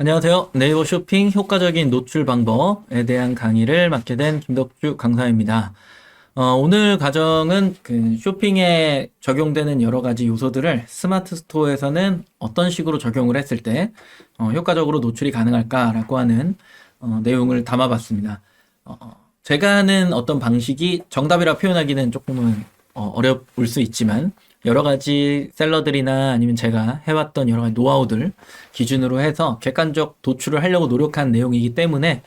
안녕하세요. 네이버 쇼핑 효과적인 노출 방법에 대한 강의를 맡게 된 김덕주 강사입니다. 오늘 과정은 그 쇼핑에 적용되는 여러 가지 요소들을 스마트 스토어에서는 어떤 식으로 적용을 했을 때 효과적으로 노출이 가능할까라고 하는 내용을 담아봤습니다. 제가 하는 어떤 방식이 정답이라 표현하기는 조금은 어려울 수 있지만 여러 가지 셀러들이나 아니면 제가 해왔던 여러 가지 노하우들 기준으로 해서 객관적 도출을 하려고 노력한 내용이기 때문에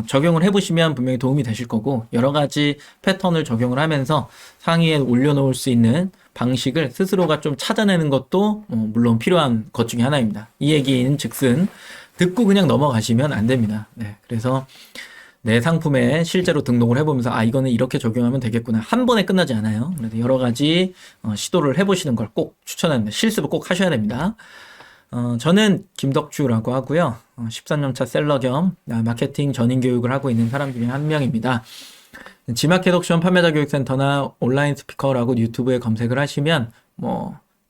적용을 해보시면 분명히 도움이 되실 거고 여러 가지 패턴을 적용을 하면서 상위에 올려놓을 수 있는 방식을 스스로가 좀 찾아내는 것도 물론 필요한 것 중에 하나입니다. 이 얘기는 즉슨 듣고 그냥 넘어가시면 안 됩니다. 네, 그래서 내 상품에 실제로 등록을 해보면서 이거는 이렇게 적용하면 되겠구나. 한 번에 끝나지 않아요. 그래서 여러 가지 시도를 해보시는 걸 꼭 추천합니다. 실습을 꼭 하셔야 됩니다. 저는 김덕주라고 하고요. 13년차 셀러 겸 마케팅 전인 교육을 하고 있는 사람 중에 한 명입니다. 지마켓 옥션 판매자 교육센터나 온라인 스피커라고 유튜브에 검색을 하시면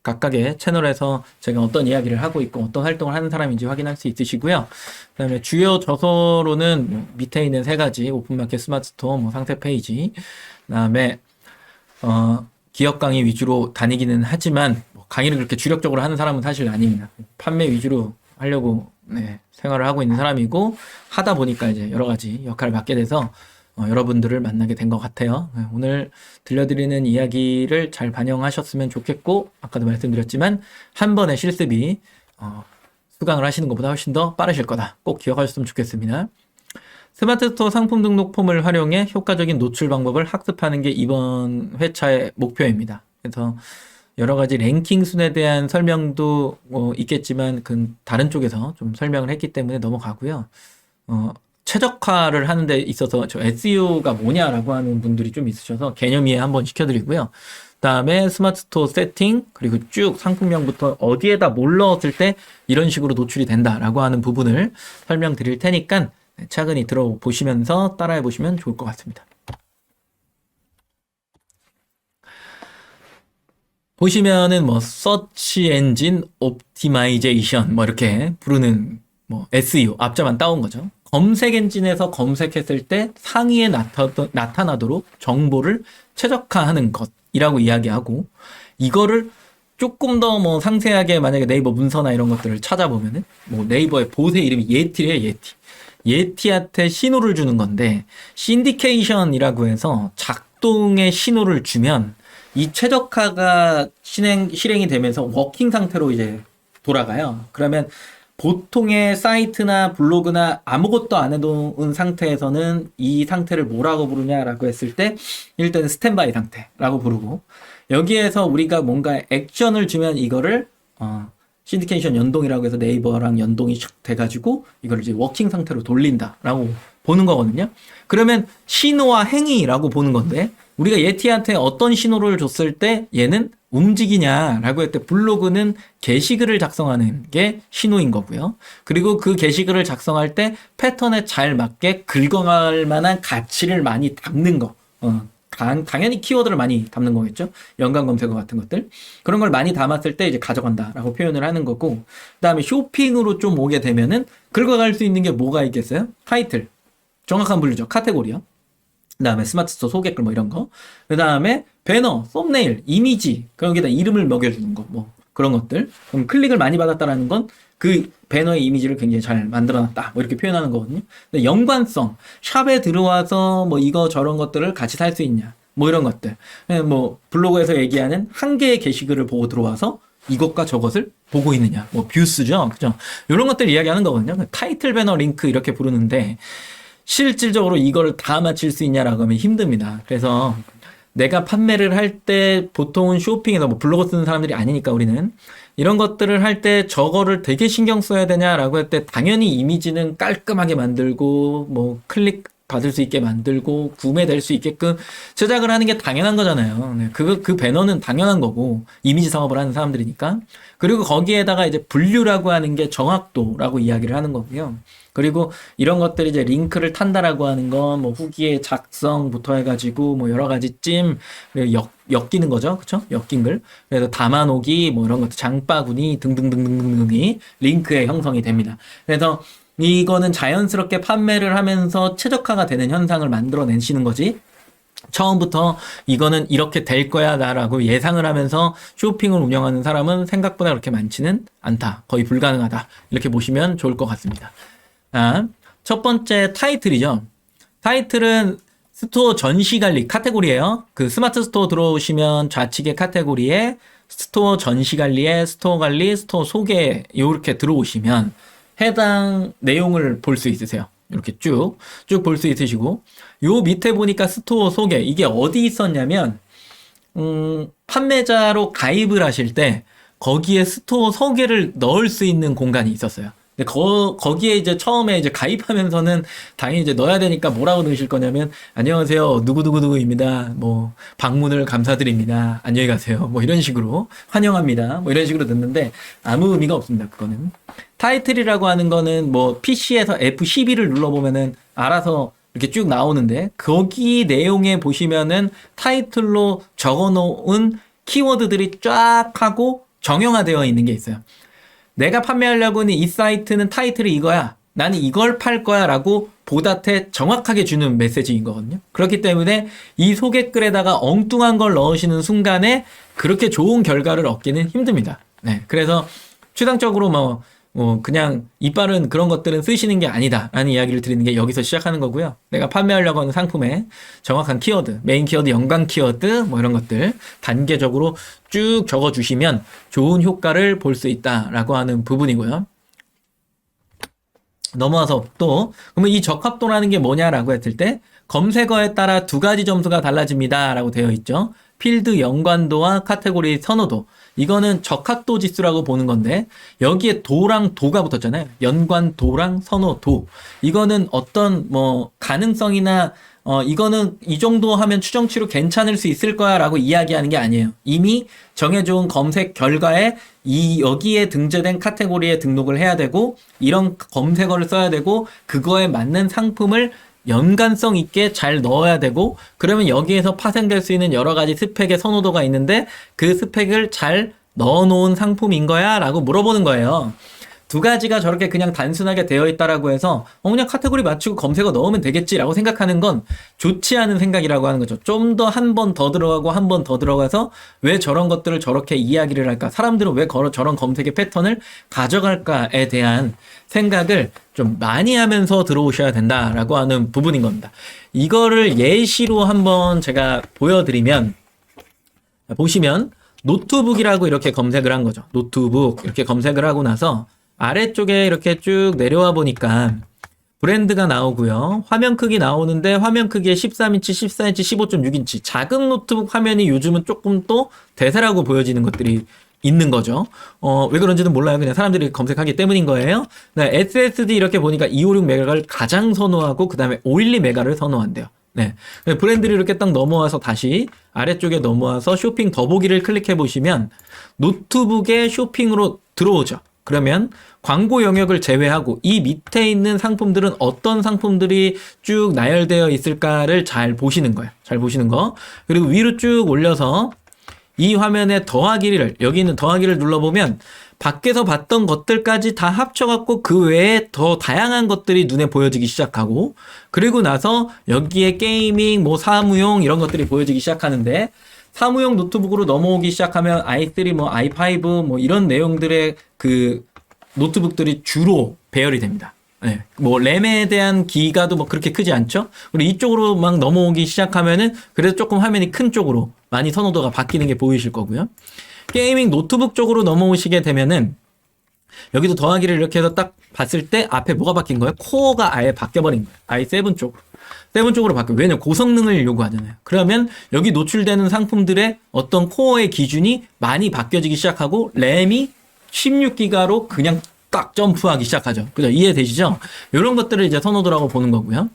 각각의 채널에서 제가 어떤 이야기를 하고 있고 어떤 활동을 하는 사람인지 확인할 수 있으시고요. 그 다음에 주요 저서로는 밑에 있는 세 가지 오픈마켓 스마트 스토어 상세 페이지, 그 다음에 기업 강의 위주로 다니기는 하지만 강의를 그렇게 주력적으로 하는 사람은 사실 아닙니다. 판매 위주로 하려고 생활을 하고 있는 사람이고 하다 보니까 이제 여러 가지 역할을 맡게 돼서 여러분들을 만나게 된 것 같아요. 오늘 들려드리는 이야기를 잘 반영하셨으면 좋겠고 아까도 말씀드렸지만 한 번의 실습이 수강을 하시는 것보다 훨씬 더 빠르실 거다. 꼭 기억하셨으면 좋겠습니다. 스마트 스토어 상품 등록 폼을 활용해 효과적인 노출 방법을 학습하는 게 이번 회차의 목표입니다. 그래서 여러 가지 랭킹 순에 대한 설명도 있겠지만 그 다른 쪽에서 좀 설명을 했기 때문에 넘어가고요. 최적화를 하는 데 있어서 저 SEO가 뭐냐라고 하는 분들이 좀 있으셔서 개념 이해 한번 시켜드리고요. 그 다음에 스마트 스토어 세팅, 그리고 쭉 상품명부터 어디에다 뭘 넣었을 때 이런 식으로 노출이 된다라고 하는 부분을 설명드릴 테니까 차근히 들어보시면서 따라해 보시면 좋을 것 같습니다. 보시면은 서치 엔진 옵티마이제이션 이렇게 부르는 SEO 앞자만 따온 거죠. 검색 엔진에서 검색했을 때 상위에 나타나도록 정보를 최적화하는 것이라고 이야기하고 이거를 조금 더 상세하게 만약에 네이버 문서나 이런 것들을 찾아보면은 네이버의 보세 이름이 예티래요, 예티. 예티한테 신호를 주는 건데 신디케이션이라고 해서 작동의 신호를 주면 이 최적화가 실행이 되면서 워킹 상태로 이제 돌아가요. 그러면 보통의 사이트나 블로그나 아무것도 안 해놓은 상태에서는 이 상태를 뭐라고 부르냐라고 했을 때 일단은 스탠바이 상태라고 부르고 여기에서 우리가 뭔가 액션을 주면 이거를 신디케이션 연동이라고 해서 네이버랑 연동이 돼가지고 이걸 이제 워킹 상태로 돌린다라고 보는 거거든요. 그러면 신호와 행위라고 보는 건데 우리가 예티한테 어떤 신호를 줬을 때 얘는 움직이냐라고 할 때 블로그는 게시글을 작성하는 게 신호인 거고요. 그리고 그 게시글을 작성할 때 패턴에 잘 맞게 긁어갈 만한 가치를 많이 담는 거. 당연히 키워드를 많이 담는 거겠죠. 연관 검색어 같은 것들. 그런 걸 많이 담았을 때 이제 가져간다라고 표현을 하는 거고. 그 다음에 쇼핑으로 좀 오게 되면은 긁어갈 수 있는 게 뭐가 있겠어요? 타이틀. 정확한 분류죠. 카테고리요. 그 다음에 스마트 스토어 소개글 이런 거. 그 다음에 배너, 썸네일, 이미지, 거기다 이름을 먹여주는 거, 그런 것들. 그럼 클릭을 많이 받았다라는 건 그 배너의 이미지를 굉장히 잘 만들어놨다. 이렇게 표현하는 거거든요. 근데 연관성, 샵에 들어와서 이거 저런 것들을 같이 살 수 있냐. 이런 것들. 블로그에서 얘기하는 한 개의 게시글을 보고 들어와서 이것과 저것을 보고 있느냐. 뷰스죠. 그죠? 이런 것들 이야기하는 거거든요. 타이틀 배너 링크 이렇게 부르는데 실질적으로 이걸 다 맞출 수 있냐라고 하면 힘듭니다. 그래서 내가 판매를 할 때 보통은 쇼핑에서 블로그 쓰는 사람들이 아니니까 우리는 이런 것들을 할 때 저거를 되게 신경 써야 되냐라고 할 때 당연히 이미지는 깔끔하게 만들고 클릭 받을 수 있게 만들고 구매될 수 있게끔 제작을 하는 게 당연한 거잖아요. 네, 그 배너는 당연한 거고 이미지 사업을 하는 사람들이니까. 그리고 거기에다가 이제 분류라고 하는 게 정확도라고 이야기를 하는 거고요. 그리고 이런 것들이 이제 링크를 탄다라고 하는 건 뭐 후기의 작성부터 해가지고 뭐 여러 가지 엮이는 거죠. 그쵸? 엮인 글. 그래서 담아놓기 뭐 이런 것들 장바구니 등등등등등등이 링크의 형성이 됩니다. 그래서 이거는 자연스럽게 판매를 하면서 최적화가 되는 현상을 만들어내시는 거지. 처음부터 이거는 이렇게 될 거야 나라고 예상을 하면서 쇼핑을 운영하는 사람은 생각보다 그렇게 많지는 않다. 거의 불가능하다. 이렇게 보시면 좋을 것 같습니다. 첫 번째 타이틀이죠. 타이틀은 스토어 전시 관리 카테고리예요. 그 스마트 스토어 들어오시면 좌측의 카테고리에 스토어 전시 관리에 스토어 관리, 스토어 소개 이렇게 들어오시면 해당 내용을 볼 수 있으세요. 이렇게 쭉 볼 수 있으시고 요 밑에 보니까 스토어 소개 이게 어디 있었냐면 판매자로 가입을 하실 때 거기에 스토어 소개를 넣을 수 있는 공간이 있었어요. 근데 거기에 이제 처음에 이제 가입하면서는 당연히 이제 넣어야 되니까 뭐라고 넣으실 거냐면 안녕하세요 누구누구누구입니다. 뭐 방문을 감사드립니다. 안녕히 가세요. 뭐 이런 식으로 환영합니다. 뭐 이런 식으로 넣는데 아무 의미가 없습니다. 그거는 타이틀이라고 하는 거는 뭐 PC에서 F12를 눌러보면은 알아서 이렇게 쭉 나오는데 거기 내용에 보시면은 타이틀로 적어놓은 키워드들이 쫙 하고 정형화되어 있는 게 있어요. 내가 판매하려고 하는 이 사이트는 타이틀이 이거야. 나는 이걸 팔 거야 라고 보다테 정확하게 주는 메시지인 거거든요. 그렇기 때문에 이 소개글에다가 엉뚱한 걸 넣으시는 순간에 그렇게 좋은 결과를 얻기는 힘듭니다. 네. 그래서 추상적으로 그냥 이빨은 그런 것들은 쓰시는 게 아니다 라는 이야기를 드리는 게 여기서 시작하는 거고요. 내가 판매하려고 하는 상품에 정확한 키워드, 메인 키워드, 연관 키워드 뭐 이런 것들 단계적으로 쭉 적어주시면 좋은 효과를 볼 수 있다라고 하는 부분이고요. 넘어와서 또 그러면 이 적합도라는 게 뭐냐라고 했을 때 검색어에 따라 두 가지 점수가 달라집니다 라고 되어 있죠. 필드 연관도와 카테고리 선호도. 이거는 적합도 지수라고 보는 건데 여기에 도랑 도가 붙었잖아요. 연관도랑 선호도. 이거는 어떤 가능성이나 이거는 이 정도 하면 추정치로 괜찮을 수 있을 거야 라고 이야기하는 게 아니에요. 이미 정해준 검색 결과에 여기에 등재된 카테고리에 등록을 해야 되고 이런 검색어를 써야 되고 그거에 맞는 상품을 연관성 있게 잘 넣어야 되고 그러면 여기에서 파생될 수 있는 여러 가지 스펙의 선호도가 있는데 그 스펙을 잘 넣어놓은 상품인 거야? 라고 물어보는 거예요. 두 가지가 저렇게 그냥 단순하게 되어 있다라고 해서 그냥 카테고리 맞추고 검색어 넣으면 되겠지라고 생각하는 건 좋지 않은 생각이라고 하는 거죠. 좀 더 한 번 더 들어가고 한 번 더 들어가서 왜 저런 것들을 저렇게 이야기를 할까? 사람들은 왜 저런 검색의 패턴을 가져갈까에 대한 생각을 좀 많이 하면서 들어오셔야 된다라고 하는 부분인 겁니다. 이거를 예시로 한번 제가 보여드리면 보시면 노트북이라고 이렇게 검색을 한 거죠. 노트북 이렇게 검색을 하고 나서 아래쪽에 이렇게 쭉 내려와 보니까 브랜드가 나오고요. 화면 크기 나오는데 화면 크기에 13인치, 14인치, 15.6인치 작은 노트북 화면이 요즘은 조금 또 대세라고 보여지는 것들이 있는 거죠. 왜 그런지는 몰라요. 그냥 사람들이 검색하기 때문인 거예요. 네, SSD 이렇게 보니까 256메가를 가장 선호하고 그 다음에 512메가를 선호한대요. 네. 브랜드를 이렇게 딱 넘어와서 다시 아래쪽에 넘어와서 쇼핑 더보기를 클릭해 보시면 노트북의 쇼핑으로 들어오죠. 그러면 광고 영역을 제외하고 이 밑에 있는 상품들은 어떤 상품들이 쭉 나열되어 있을까를 잘 보시는 거예요. 잘 보시는 거. 그리고 위로 쭉 올려서 이 화면에 더하기를 여기 있는 더하기를 눌러보면 밖에서 봤던 것들까지 다 합쳐갖고 그 외에 더 다양한 것들이 눈에 보여지기 시작하고 그리고 나서 여기에 게이밍, 사무용 이런 것들이 보여지기 시작하는데 사무용 노트북으로 넘어오기 시작하면 i3, i5 이런 내용들의 그 노트북들이 주로 배열이 됩니다. 네. 램에 대한 기가도 그렇게 크지 않죠? 그리고 이쪽으로 막 넘어오기 시작하면은 그래도 조금 화면이 큰 쪽으로 많이 선호도가 바뀌는 게 보이실 거고요. 게이밍 노트북 쪽으로 넘어오시게 되면은 여기도 더하기를 이렇게 해서 딱 봤을 때 앞에 뭐가 바뀐 거예요? 코어가 아예 바뀌어버린 거예요. i7 쪽으로. 7 쪽으로 바뀌어요. 왜냐면 고성능을 요구하잖아요. 그러면 여기 노출되는 상품들의 어떤 코어의 기준이 많이 바뀌어지기 시작하고 램이 16기가로 그냥 딱 점프하기 시작하죠. 그죠? 이해되시죠? 이런 것들을 이제 선호도라고 보는 거고요.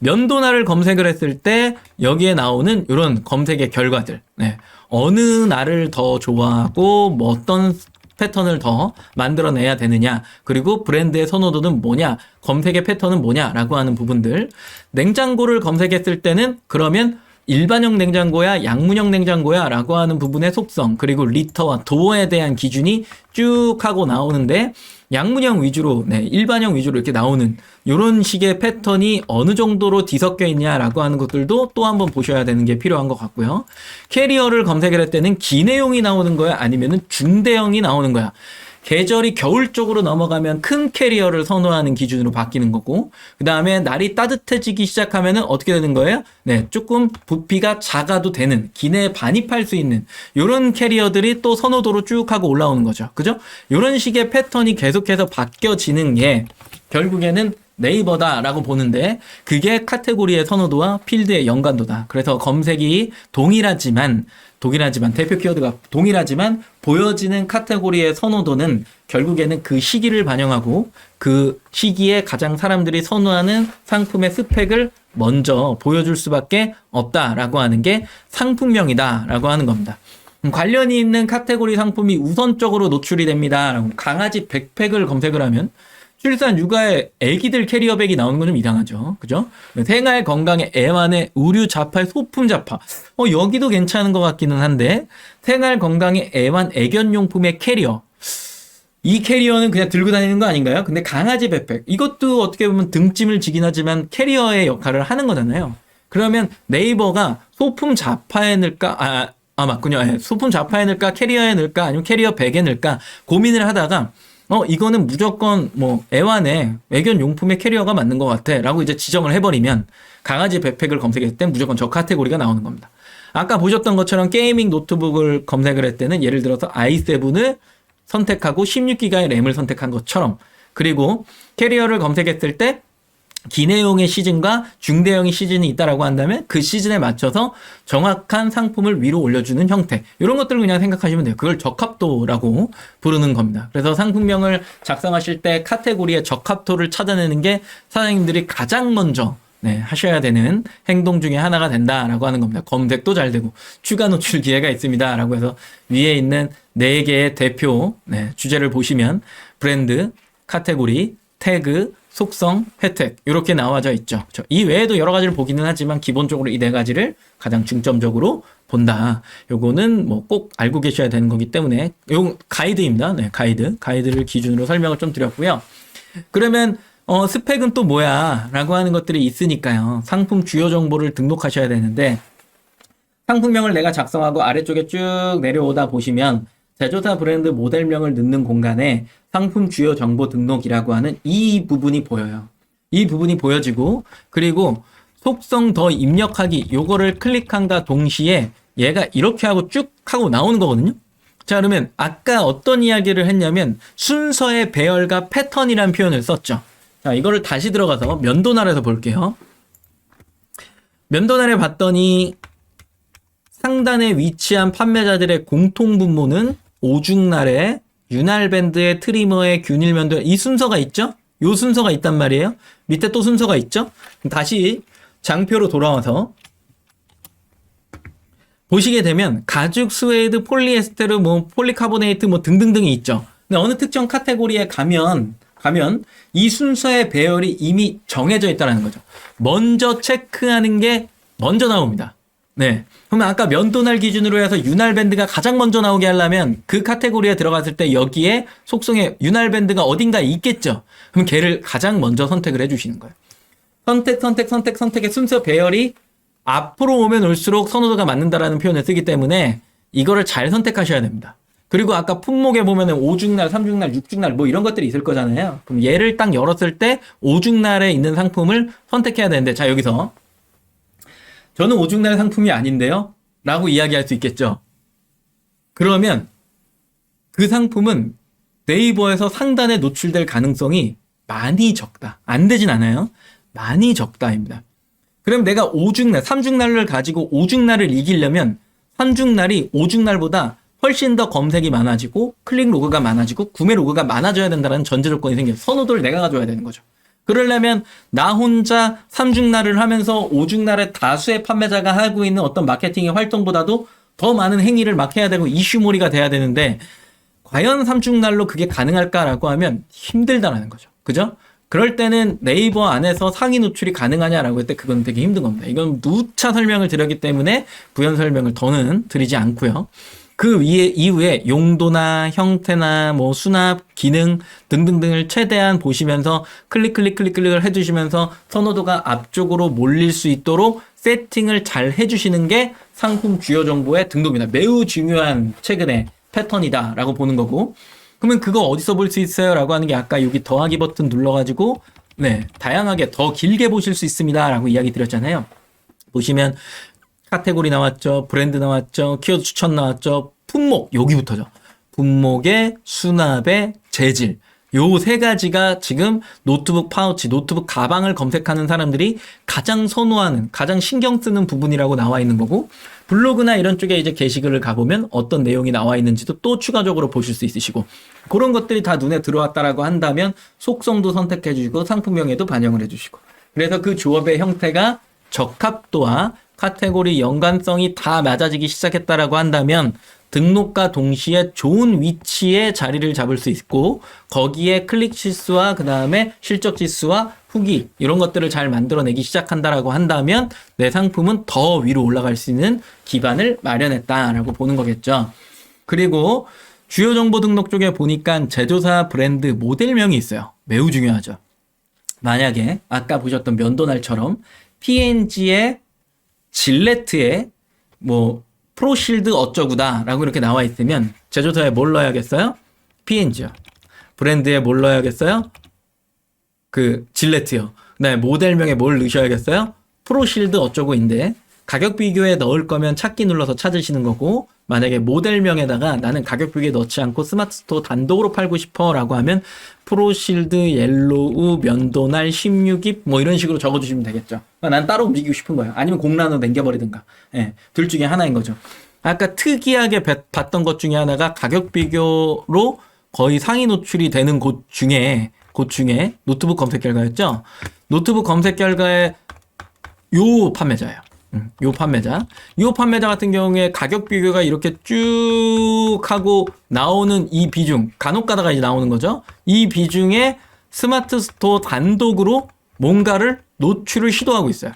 면도날을 검색을 했을 때 여기에 나오는 이런 검색의 결과들. 네. 어느 날을 더 좋아하고 뭐 어떤 패턴을 더 만들어내야 되느냐, 그리고 브랜드의 선호도는 뭐냐, 검색의 패턴은 뭐냐라고 하는 부분들. 냉장고를 검색했을 때는 그러면 일반형 냉장고야, 양문형 냉장고야 라고 하는 부분의 속성, 그리고 리터와 도어에 대한 기준이 쭉 하고 나오는데, 양문형 위주로, 네, 일반형 위주로 이렇게 나오는 이런 식의 패턴이 어느 정도로 뒤섞여 있냐라고 하는 것들도 또 한번 보셔야 되는 게 필요한 것 같고요. 캐리어를 검색을 할 때는 기내용이 나오는 거야, 아니면은 중대형이 나오는 거야. 계절이 겨울 쪽으로 넘어가면 큰 캐리어를 선호하는 기준으로 바뀌는 거고, 그 다음에 날이 따뜻해지기 시작하면은 어떻게 되는 거예요? 네, 조금 부피가 작아도 되는, 기내에 반입할 수 있는 이런 캐리어들이 또 선호도로 쭉 하고 올라오는 거죠. 그죠? 이런 식의 패턴이 계속해서 바뀌어지는 게 결국에는 네이버다라고 보는데, 그게 카테고리의 선호도와 필드의 연관도다. 그래서 검색이 동일하지만 대표 키워드가 동일하지만 보여지는 카테고리의 선호도는 결국에는 그 시기를 반영하고 그 시기에 가장 사람들이 선호하는 상품의 스펙을 먼저 보여줄 수밖에 없다라고 하는 게 상품명이다라고 하는 겁니다. 관련이 있는 카테고리 상품이 우선적으로 노출이 됩니다. 강아지 백팩을 검색을 하면 출산 육아에 애기들 캐리어백이 나오는 건 좀 이상하죠. 그죠? 생활 건강에 애완의 의류 자파의 소품 자파. 여기도 괜찮은 것 같기는 한데, 생활 건강에 애완 애견용품의 캐리어. 이 캐리어는 그냥 들고 다니는 거 아닌가요? 근데 강아지 백팩. 이것도 어떻게 보면 등짐을 지긴 하지만 캐리어의 역할을 하는 거잖아요. 그러면 네이버가 소품 자파에 넣을까? 맞군요. 소품 자파에 넣을까? 캐리어에 넣을까? 아니면 캐리어 백에 넣을까? 고민을 하다가 이거는 무조건 뭐 애완의 애견 용품의 캐리어가 맞는 것 같아 라고 이제 지정을 해버리면 강아지 백팩을 검색했을 땐 무조건 저 카테고리가 나오는 겁니다. 아까 보셨던 것처럼 게이밍 노트북을 검색을 했을 때는 예를 들어서 i7을 선택하고 16기가의 램을 선택한 것처럼, 그리고 캐리어를 검색했을 때 기내용의 시즌과 중대형의 시즌이 있다라고 한다면 그 시즌에 맞춰서 정확한 상품을 위로 올려주는 형태, 이런 것들을 그냥 생각하시면 돼요. 그걸 적합도라고 부르는 겁니다. 그래서 상품명을 작성하실 때 카테고리의 적합도를 찾아내는 게 사장님들이 가장 먼저 하셔야 되는 행동 중에 하나가 된다라고 하는 겁니다. 검색도 잘 되고 추가 노출 기회가 있습니다 라고 해서 위에 있는 4개의 대표 주제를 보시면 브랜드, 카테고리, 태그, 속성, 혜택 이렇게 나와져 있죠. 이 외에도 여러 가지를 보기는 하지만 기본적으로 이 4가지를 가장 중점적으로 본다. 요거는 뭐 꼭 알고 계셔야 되는 거기 때문에 요 가이드입니다. 가이드를 기준으로 설명을 좀 드렸고요. 그러면 스펙은 또 뭐야? 라고 하는 것들이 있으니까요. 상품 주요 정보를 등록하셔야 되는데, 상품명을 내가 작성하고 아래쪽에 쭉 내려오다 보시면 제조사 브랜드 모델명을 넣는 공간에 상품 주요 정보 등록이라고 하는 이 부분이 보여요. 이 부분이 보여지고, 그리고 속성 더 입력하기, 요거를 클릭한과 동시에 얘가 이렇게 하고 쭉 하고 나오는 거거든요. 자, 그러면 아까 어떤 이야기를 했냐면 순서의 배열과 패턴이라는 표현을 썼죠. 자, 이거를 다시 들어가서 면도날에서 볼게요. 면도날에 봤더니 상단에 위치한 판매자들의 공통 분모는 오죽날에 윤활밴드의 트리머의 균일 면도, 이 순서가 있죠? 요 순서가 있단 말이에요. 밑에 또 순서가 있죠? 다시 장표로 돌아와서 보시게 되면 가죽, 스웨이드, 폴리에스테르, 뭐 폴리카보네이트 뭐 등등등이 있죠. 근데 어느 특정 카테고리에 가면 이 순서의 배열이 이미 정해져 있다는 거죠. 먼저 체크하는 게 먼저 나옵니다. 네. 그러면 아까 면도날 기준으로 해서 윤활밴드가 가장 먼저 나오게 하려면 그 카테고리에 들어갔을 때 여기에 속성에 윤활밴드가 어딘가에 있겠죠. 그럼 걔를 가장 먼저 선택을 해주시는 거예요. 선택의 순서 배열이 앞으로 오면 올수록 선호도가 맞는다라는 표현을 쓰기 때문에 이거를 잘 선택하셔야 됩니다. 그리고 아까 품목에 보면은 5중날, 3중날, 6중날 뭐 이런 것들이 있을 거잖아요. 그럼 얘를 딱 열었을 때 5중날에 있는 상품을 선택해야 되는데, 자, 여기서 저는 5중날 상품이 아닌데요? 라고 이야기할 수 있겠죠. 그러면 그 상품은 네이버에서 상단에 노출될 가능성이 많이 적다. 안 되진 않아요. 많이 적다입니다. 그럼 내가 5중날, 3중날을 가지고 5중날을 이기려면 3중날이 5중날보다 훨씬 더 검색이 많아지고 클릭 로그가 많아지고 구매 로그가 많아져야 된다는 전제 조건이 생겨요. 선호도를 내가 가져야 되는 거죠. 그러려면 나 혼자 삼중날을 하면서 오중날의 다수의 판매자가 하고 있는 어떤 마케팅의 활동보다도 더 많은 행위를 막 해야 되고 이슈몰이가 돼야 되는데 과연 삼중날로 그게 가능할까라고 하면 힘들다라는 거죠. 그죠? 그럴 때는 네이버 안에서 상위 노출이 가능하냐라고 할 때 그건 되게 힘든 겁니다. 이건 누차 설명을 드렸기 때문에 부연 설명을 더는 드리지 않고요. 그 이후에 용도나 형태나 뭐 수납, 기능 등등등을 최대한 보시면서 클릭을 해주시면서 선호도가 앞쪽으로 몰릴 수 있도록 세팅을 잘 해주시는 게 상품 주요 정보의 등록이다. 매우 중요한 최근의 패턴이다라고 보는 거고. 그러면 그거 어디서 볼 수 있어요? 라고 하는 게 아까 여기 더하기 버튼 눌러가지고 네, 다양하게 더 길게 보실 수 있습니다. 라고 이야기 드렸잖아요. 보시면 카테고리 나왔죠. 브랜드 나왔죠. 키워드 추천 나왔죠. 품목, 여기부터죠. 품목의 수납의 재질. 요 세 가지가 지금 노트북 파우치, 노트북 가방을 검색하는 사람들이 가장 선호하는, 가장 신경 쓰는 부분이라고 나와 있는 거고, 블로그나 이런 쪽에 이제 게시글을 가보면 어떤 내용이 나와 있는지도 또 추가적으로 보실 수 있으시고, 그런 것들이 다 눈에 들어왔다라고 한다면 속성도 선택해 주시고 상품명에도 반영을 해 주시고, 그래서 그 조업의 형태가 적합도와 카테고리 연관성이 다 맞아지기 시작했다라고 한다면 등록과 동시에 좋은 위치에 자리를 잡을 수 있고 거기에 클릭 지수와 그 다음에 실적 지수와 후기 이런 것들을 잘 만들어내기 시작한다라고 한다면 내 상품은 더 위로 올라갈 수 있는 기반을 마련했다라고 보는 거겠죠. 그리고 주요 정보 등록 쪽에 보니까 제조사 브랜드 모델명이 있어요. 매우 중요하죠. 만약에 아까 보셨던 면도날처럼 P&G의 질레트의 뭐 프로실드 어쩌구다 라고 이렇게 나와 있으면 제조사에 뭘 넣어야겠어요? P&G요. 브랜드에 뭘 넣어야겠어요? 그 질레트요. 네, 모델명에 뭘 넣으셔야겠어요? 프로실드 어쩌고인데 가격 비교에 넣을 거면 찾기 눌러서 찾으시는 거고 만약에 모델명에다가 나는 가격 비교에 넣지 않고 스마트 스토어 단독으로 팔고 싶어 라고 하면 프로실드 옐로우 면도날 16입 뭐 이런 식으로 적어주시면 되겠죠. 난 따로 움직이고 싶은 거예요. 아니면 공란으로 남겨버리든가. 예, 둘 중에 하나인 거죠. 아까 특이하게 봤던 것 중에 하나가 가격 비교로 거의 상위 노출이 되는 곳 중에 노트북 검색 결과였죠. 노트북 검색 결과에 요 판매자예요. 요 판매자 같은 경우에 가격 비교가 이렇게 쭉 하고 나오는 이 비중, 간혹 가다가 이제 나오는 거죠. 이 비중에 스마트 스토어 단독으로 뭔가를 노출을 시도하고 있어요.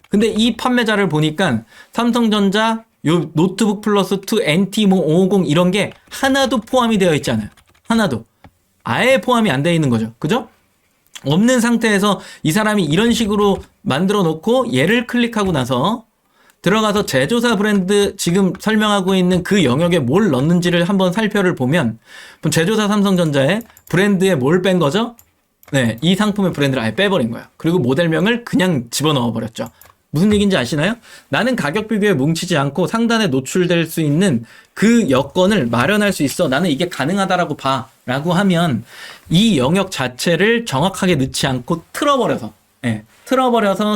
근데 이 판매자를 보니까 삼성전자 요 노트북 플러스 2 NT 뭐 550 이런 게 하나도 포함이 되어 있지 않아요. 하나도. 아예 포함이 안 되어 있는 거죠. 그죠? 없는 상태에서 이 사람이 이런 식으로 만들어 놓고 얘를 클릭하고 나서 들어가서 제조사 브랜드 지금 설명하고 있는 그 영역에 뭘 넣는지를 한번 살펴를 보면 제조사 삼성전자의 브랜드에 뭘 뺀 거죠? 네, 이 상품의 브랜드를 아예 빼버린 거예요. 그리고 모델명을 그냥 집어넣어 버렸죠. 무슨 얘기인지 아시나요? 나는 가격 비교에 뭉치지 않고 상단에 노출될 수 있는 그 여건을 마련할 수 있어. 나는 이게 가능하다라고 봐. 라고 하면 이 영역 자체를 정확하게 넣지 않고 틀어버려서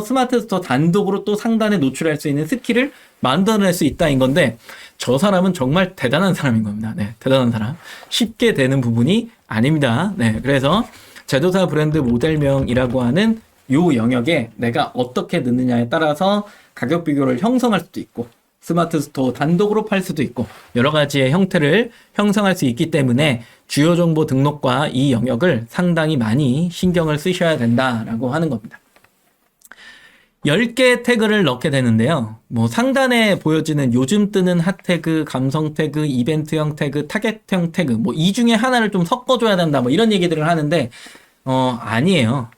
스마트 스토어 단독으로 또 상단에 노출할 수 있는 스킬을 만들어낼 수 있다인 건데 저 사람은 정말 대단한 사람인 겁니다. 네, 대단한 사람. 쉽게 되는 부분이 아닙니다. 네, 그래서 제조사 브랜드 모델명이라고 하는 요 영역에 내가 어떻게 넣느냐에 따라서 가격 비교를 형성할 수도 있고 스마트 스토어 단독으로 팔 수도 있고 여러 가지의 형태를 형성할 수 있기 때문에 주요 정보 등록과 이 영역을 상당히 많이 신경을 쓰셔야 된다라고 하는 겁니다. 10개의 태그를 넣게 되는데요. 뭐 상단에 보여지는 요즘 뜨는 핫 태그, 감성 태그, 이벤트형 태그, 타겟형 태그 뭐 이 중에 하나를 좀 섞어줘야 된다 뭐 이런 얘기들을 하는데 아니에요.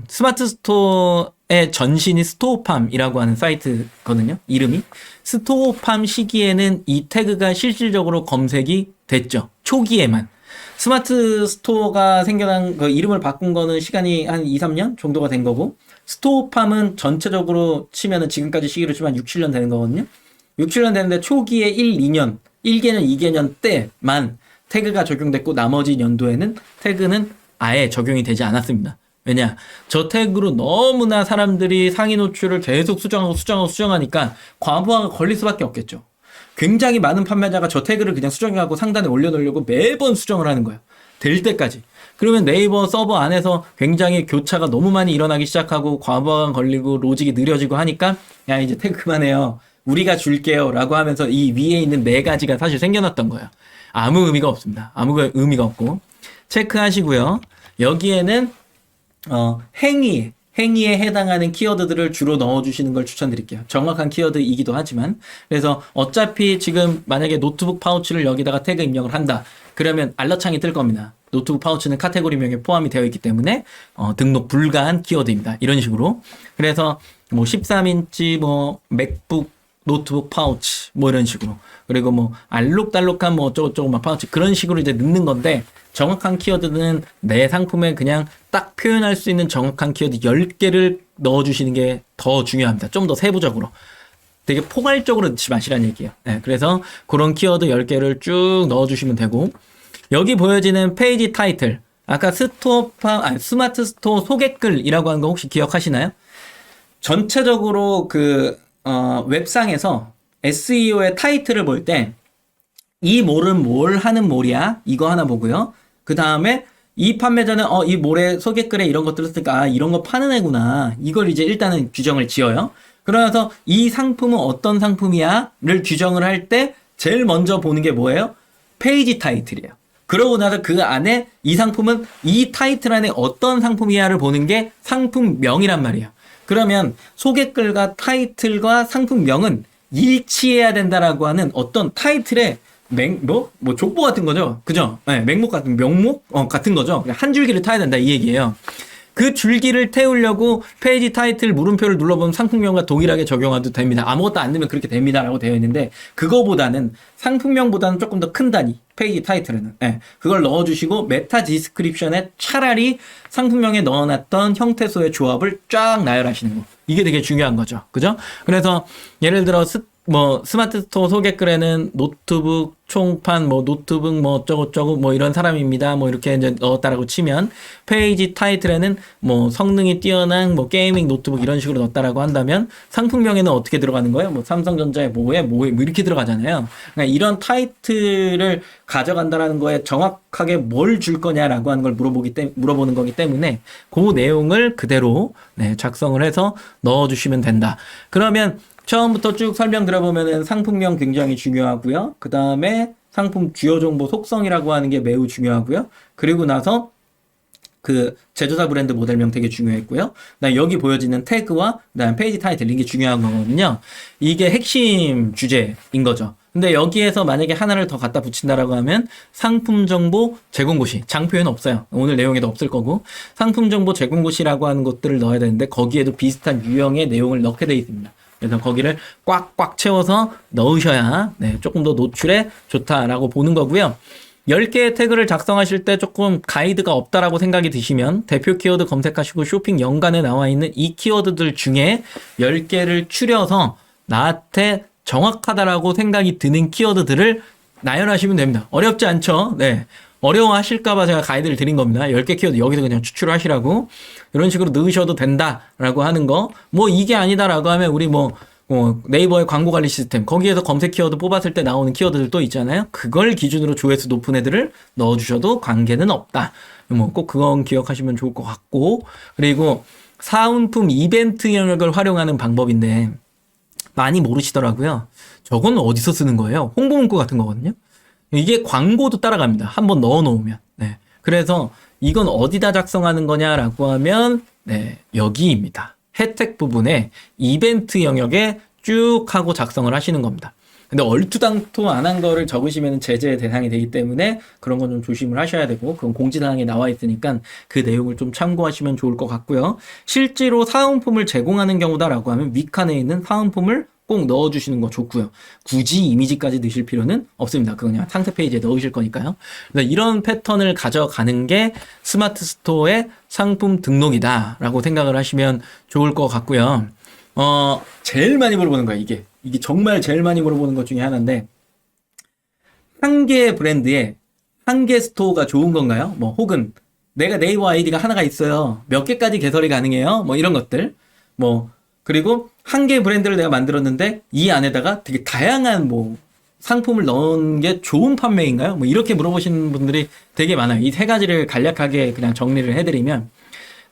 스마트 스토어의 전신이 스토어팜이라고 하는 사이트거든요. 이름이. 스토어팜 시기에는 이 태그가 실질적으로 검색이 됐죠. 초기에만. 스마트 스토어가 생겨난 그 이름을 바꾼 거는 시간이 한 2, 3년 정도가 된 거고 스토어팜은 전체적으로 치면은 지금까지 시기로 치면 6, 7년 되는 거거든요. 6, 7년 되는데 초기에 1, 2년, 1개년, 2개년 때만 태그가 적용됐고 나머지 연도에는 태그는 아예 적용이 되지 않았습니다. 왜냐? 저 태그로 너무나 사람들이 상위 노출을 계속 수정하니까 과부하가 걸릴 수밖에 없겠죠. 굉장히 많은 판매자가 저 태그를 그냥 수정하고 상단에 올려놓으려고 매번 수정을 하는 거예요. 될 때까지. 그러면 네이버 서버 안에서 굉장히 교차가 너무 많이 일어나기 시작하고 과부하가 걸리고 로직이 느려지고 하니까 야 이제 태그 그만해요. 우리가 줄게요. 라고 하면서 이 위에 있는 네 가지가 사실 생겨났던 거예요. 아무 의미가 없습니다. 아무 의미가 없고 체크하시고요. 여기에는 행위에 해당하는 키워드들을 주로 넣어주시는 걸 추천드릴게요. 정확한 키워드이기도 하지만. 그래서 어차피 지금 만약에 노트북 파우치를 여기다가 태그 입력을 한다. 그러면 알러창이 뜰 겁니다. 노트북 파우치는 카테고리명에 포함이 되어 있기 때문에 등록 불가한 키워드입니다. 이런 식으로. 그래서 뭐 13인치 뭐 맥북 노트북 파우치 뭐 이런 식으로. 그리고 뭐 알록달록한 뭐 어쩌고저쩌고 막 파우치 그런 식으로 이제 넣는 건데 정확한 키워드는 내 상품에 그냥 딱 표현할 수 있는 정확한 키워드 10개를 넣어주시는 게 더 중요합니다. 좀 더 세부적으로. 되게 포괄적으로 넣지 마시라는 얘기예요. 네, 그래서 그런 키워드 10개를 쭉 넣어주시면 되고 여기 보여지는 페이지 타이틀 아까 스마트 스토어 소개글이라고 하는 거 혹시 기억하시나요? 전체적으로 웹상에서 SEO의 타이틀을 볼 때 이 몰은 뭘 하는 몰이야? 이거 하나 보고요. 그 다음에 이 판매자는 이 몰에 소개글에 이런 것들을 쓰니까 이런 거 파는 애구나. 이걸 이제 일단은 규정을 지어요. 그러면서 이 상품은 어떤 상품이야?를 규정을 할 때 제일 먼저 보는 게 뭐예요? 페이지 타이틀이에요. 그러고 나서 그 안에 이 상품은 이 타이틀 안에 어떤 상품이야를 보는 게 상품명이란 말이에요. 그러면 소개글과 타이틀과 상품명은 일치해야 된다라고 하는 어떤 타이틀의 족보 같은 거죠. 그죠? 네, 명목 같은 거죠. 한 줄기를 타야 된다 이 얘기예요. 그 줄기를 태우려고 페이지 타이틀 물음표를 눌러보면 상품명과 동일하게 적용해도 됩니다. 아무것도 안 넣으면 그렇게 됩니다라고 되어 있는데 그거보다는 상품명보다는 조금 더 큰 단위 페이지 타이틀에는 그걸 넣어주시고 메타 디스크립션에 차라리 상품명에 넣어놨던 형태소의 조합을 쫙 나열하시는 거 이게 되게 중요한 거죠. 그죠? 그래서 예를 들어 스마트 스토어 소개글에는 노트북 총판 노트북 어쩌고저쩌고 이런 사람입니다. 이렇게 이제 넣었다라고 치면 페이지 타이틀에는 성능이 뛰어난 게이밍 노트북 이런 식으로 넣었다라고 한다면 상품명에는 어떻게 들어가는 거예요? 삼성전자의 뭐에 이렇게 들어가잖아요. 그러니까 이런 타이틀을 가져간다라는 거에 정확하게 뭘 줄 거냐라고 하는 걸 물어보는 거기 때문에 그 내용을 그대로 작성을 해서 넣어주시면 된다. 그러면 처음부터 쭉 설명 들어보면은 상품명 굉장히 중요하고요. 그 다음에 상품 주요 정보 속성이라고 하는 게 매우 중요하고요. 그리고 나서 제조사 브랜드 모델명 되게 중요했고요. 그다음에 여기 보여지는 태그와 그다음에 페이지 타이틀 이게 중요한 거거든요. 이게 핵심 주제인 거죠. 근데 여기에서 만약에 하나를 더 갖다 붙인다라고 하면 상품 정보 제공고시 장표에는 없어요. 오늘 내용에도 없을 거고 상품 정보 제공고시라고 하는 것들을 넣어야 되는데 거기에도 비슷한 유형의 내용을 넣게 돼 있습니다. 그래서 거기를 꽉꽉 채워서 넣으셔야 조금 더 노출에 좋다라고 보는 거고요. 10개의 태그를 작성하실 때 조금 가이드가 없다라고 생각이 드시면 대표 키워드 검색하시고 쇼핑 연관에 나와 있는 이 키워드들 중에 10개를 추려서 나한테 정확하다라고 생각이 드는 키워드들을 나열하시면 됩니다. 어렵지 않죠? 네. 어려워하실까봐 제가 가이드를 드린 겁니다. 10개 키워드 여기서 그냥 추출하시라고 이런 식으로 넣으셔도 된다라고 하는 거. 이게 아니다라고 하면 우리 네이버의 광고 관리 시스템 거기에서 검색 키워드 뽑았을 때 나오는 키워드들 또 있잖아요. 그걸 기준으로 조회수 높은 애들을 넣어주셔도 관계는 없다. 꼭 그건 기억하시면 좋을 것 같고 그리고 사은품 이벤트 영역을 활용하는 방법인데 많이 모르시더라고요. 저건 어디서 쓰는 거예요? 홍보 문구 같은 거거든요. 이게 광고도 따라갑니다. 한번 넣어놓으면. 그래서 이건 어디다 작성하는 거냐라고 하면 여기입니다. 혜택 부분에 이벤트 영역에 쭉 하고 작성을 하시는 겁니다. 근데 얼투당토 안 한 거를 적으시면 제재 대상이 되기 때문에 그런 건 좀 조심을 하셔야 되고 그건 공지사항에 나와 있으니까 그 내용을 좀 참고하시면 좋을 것 같고요. 실제로 사은품을 제공하는 경우다라고 하면 윗칸에 있는 사은품을 꼭 넣어주시는 거 좋고요. 굳이 이미지까지 넣으실 필요는 없습니다. 그거 그냥 상세 페이지에 넣으실 거니까요. 그래서 이런 패턴을 가져가는 게 스마트 스토어의 상품 등록이다라고 생각을 하시면 좋을 것 같고요. 제일 많이 물어보는 거야, 이게. 이게 정말 제일 많이 물어보는 것 중에 하나인데, 한 개의 브랜드에 한 개 스토어가 좋은 건가요? 혹은 내가 네이버 아이디가 하나가 있어요. 몇 개까지 개설이 가능해요? 이런 것들. 그리고 한 개의 브랜드를 내가 만들었는데 이 안에다가 되게 다양한 상품을 넣은 게 좋은 판매인가요? 뭐 이렇게 물어보시는 분들이 되게 많아요. 이 세 가지를 간략하게 그냥 정리를 해드리면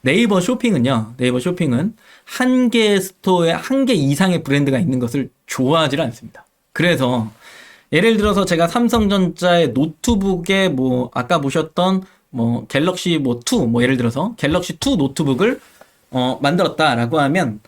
네이버 쇼핑은요. 네이버 쇼핑은 한 개의 스토어에 한 개 이상의 브랜드가 있는 것을 좋아하지 않습니다. 그래서 예를 들어서 제가 삼성전자의 노트북에 뭐 아까 보셨던 뭐 갤럭시 뭐 2, 뭐 예를 들어서 갤럭시 2 노트북을 만들었다라고 하면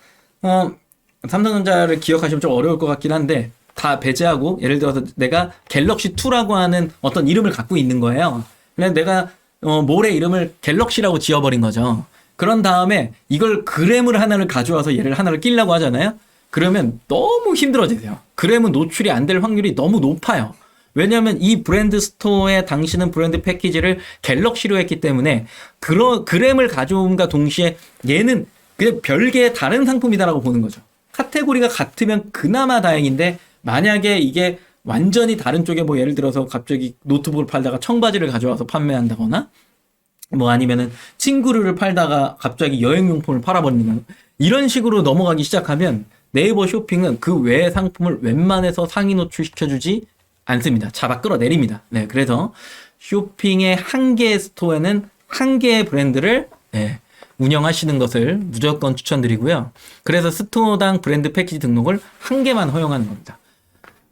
삼성전자를 기억하시면 좀 어려울 것 같긴 한데 다 배제하고 예를 들어서 내가 갤럭시 2라고 하는 어떤 이름을 갖고 있는 거예요. 그래서 내가 몰의 이름을 갤럭시라고 지어버린 거죠. 그런 다음에 이걸 그램을 하나를 가져와서 얘를 하나를 끼려고 하잖아요. 그러면 너무 힘들어지세요. 그램은 노출이 안 될 확률이 너무 높아요. 왜냐하면 이 브랜드 스토어에 당신은 브랜드 패키지를 갤럭시로 했기 때문에 그램을 가져옴과 동시에 얘는 그냥 별개의 다른 상품이다라고 보는 거죠. 카테고리가 같으면 그나마 다행인데 만약에 이게 완전히 다른 쪽에 뭐 예를 들어서 갑자기 노트북을 팔다가 청바지를 가져와서 판매한다거나 뭐 아니면은 친구를 팔다가 갑자기 여행용품을 팔아버리는 거 이런 식으로 넘어가기 시작하면 네이버 쇼핑은 그 외의 상품을 웬만해서 상위 노출시켜주지 않습니다. 잡아 끌어내립니다. 네, 그래서 쇼핑의 한 개의 스토어에는 한 개의 브랜드를 운영하시는 것을 무조건 추천드리고요. 그래서 스토어당 브랜드 패키지 등록을 한 개만 허용하는 겁니다.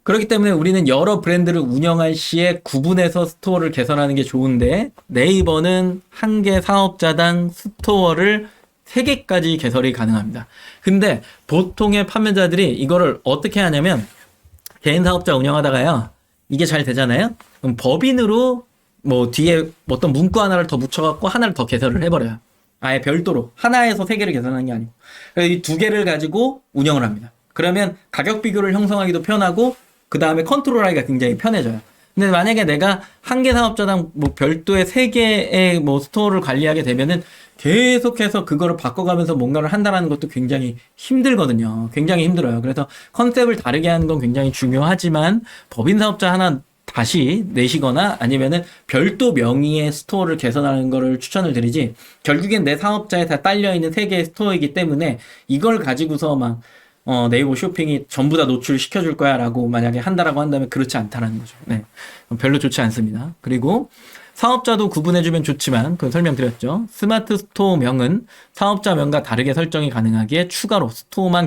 그렇기 때문에 우리는 여러 브랜드를 운영할 시에 구분해서 스토어를 개설하는 게 좋은데 네이버는 한 개 사업자당 스토어를 3개까지 개설이 가능합니다. 근데 보통의 판매자들이 이거를 어떻게 하냐면 개인 사업자 운영하다가요. 이게 잘 되잖아요? 그럼 법인으로 뭐 뒤에 어떤 문구 하나를 더 붙여갖고 하나를 더 개설을 해버려요. 아예 별도로. 하나에서 3개를 개설하는 게 아니고. 이 2개를 가지고 운영을 합니다. 그러면 가격 비교를 형성하기도 편하고 그 다음에 컨트롤하기가 굉장히 편해져요. 근데 만약에 내가 한 개 사업자당 뭐 별도의 3개의 뭐 스토어를 관리하게 되면은 계속해서 그거를 바꿔가면서 뭔가를 한다는 것도 굉장히 힘들거든요. 굉장히 힘들어요. 그래서 컨셉을 다르게 하는 건 굉장히 중요하지만 법인 사업자 하나 다시 내시거나 아니면은 별도 명의의 스토어를 개선하는 거를 추천을 드리지 결국엔 내 사업자에 다 딸려있는 3개의 스토어이기 때문에 이걸 가지고서 막 네이버 쇼핑이 전부 다 노출시켜줄 거야 라고 만약에 한다라고 한다면 그렇지 않다라는 거죠. 네. 별로 좋지 않습니다. 그리고 사업자도 구분해주면 좋지만 그건 설명드렸죠. 스마트 스토어명은 사업자명과 다르게 설정이 가능하기에 추가로 스토어만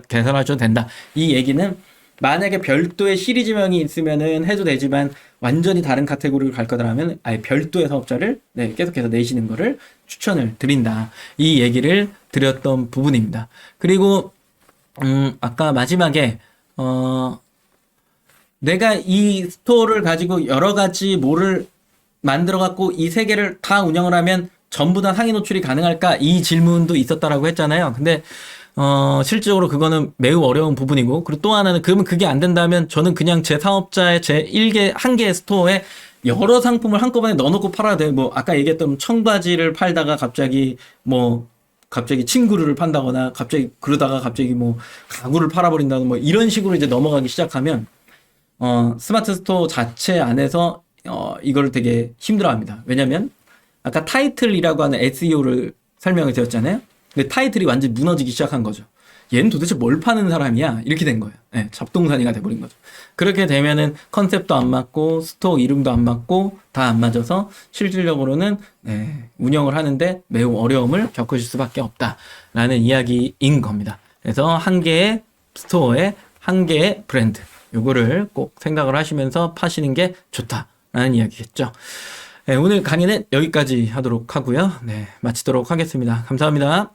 개설하셔도 된다. 이 얘기는 만약에 별도의 시리즈명이 있으면은 해도 되지만 완전히 다른 카테고리를 갈 거라면 아예 별도의 사업자를 계속해서 내시는 거를 추천을 드린다. 이 얘기를 드렸던 부분입니다. 그리고 아까 마지막에 내가 이 스토어를 가지고 여러 가지 뭐를 만들어 갖고 이 3개를 다 운영을 하면 전부 다 상위 노출이 가능할까? 이 질문도 있었다라고 했잖아요. 근데 실질적으로 그거는 매우 어려운 부분이고 그리고 또 하나는 그러면 그게 안 된다면 저는 그냥 제 사업자의 한 개의 스토어에 여러 상품을 한꺼번에 넣어놓고 팔아야 돼요. 뭐 아까 얘기했던 청바지를 팔다가 갑자기 친구를 판다거나 그러다가 갑자기 뭐 가구를 팔아버린다거나 뭐 이런 식으로 이제 넘어가기 시작하면 스마트 스토어 자체 안에서 이거를 되게 힘들어합니다. 왜냐면 아까 타이틀이라고 하는 SEO를 설명을 드렸잖아요. 근데 타이틀이 완전히 무너지기 시작한 거죠. 얘는 도대체 뭘 파는 사람이야? 이렇게 된 거예요. 네, 잡동사니가 돼버린 거죠. 그렇게 되면은 컨셉도 안 맞고 스토어 이름도 안 맞고 다 안 맞아서 실질적으로는 운영을 하는데 매우 어려움을 겪으실 수밖에 없다라는 이야기인 겁니다. 그래서 한 개의 스토어에 한 개의 브랜드 요거를 꼭 생각을 하시면서 파시는 게 좋다라는 이야기겠죠. 네, 오늘 강의는 여기까지 하도록 하고요. 네, 마치도록 하겠습니다. 감사합니다.